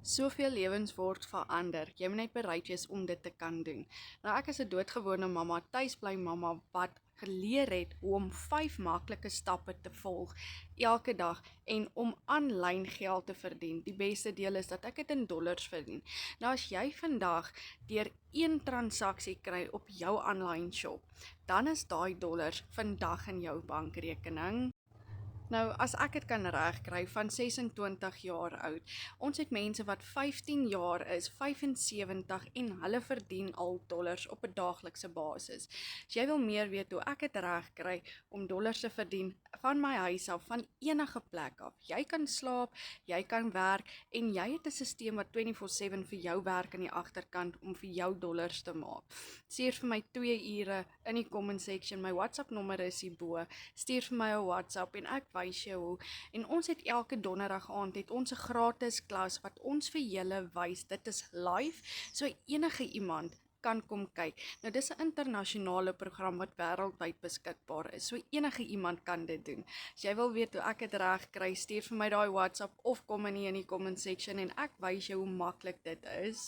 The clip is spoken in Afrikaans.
Soveel lewens word verander. Jy moet net bereid wees om dit te kan doen. Nou ek is 'n doodgewone mamma, tuisbly mamma wat geleer het hoe om 5 maklike stappe te volg elke dag en om aanlyn geld te verdien. Die beste deel is dat ek dit in dollars verdien. Nou as jy vandag deur een transaksie kry op jou aanlyn shop, dan is daai dollars vandag in jou bankrekening. Nou, as ek dit kan regkry van 26 jaar oud. Ons het mense wat 15 jaar is, 75 en hulle verdien al dollars op 'n daaglikse basis. As jy wil meer weet hoe ek dit regkry om dollars te verdien van my huis af, van enige plek af. Jy kan slaap, jy kan werk en jy het 'n stelsel wat 24/7 vir jou werk aan die agterkant om vir jou dollars te maak. Stuur vir my 2 ure in die comment section. My WhatsApp nommer is hierbo. Stuur vir my 'n WhatsApp en ek wys jou hoe. En ons het elke donderdag aand het ons 'n gratis klas wat ons vir julle wys. Dit is live, so enige iemand kan kom kyk. Nou dis 'n internasionale program wat wêreldwyd beskikbaar is. So enige iemand kan dit doen. As jy wil weet hoe ek dit reg kry, stuur vir my daai WhatsApp of kom in die comment section en ek wys jou hoe maklik dit is.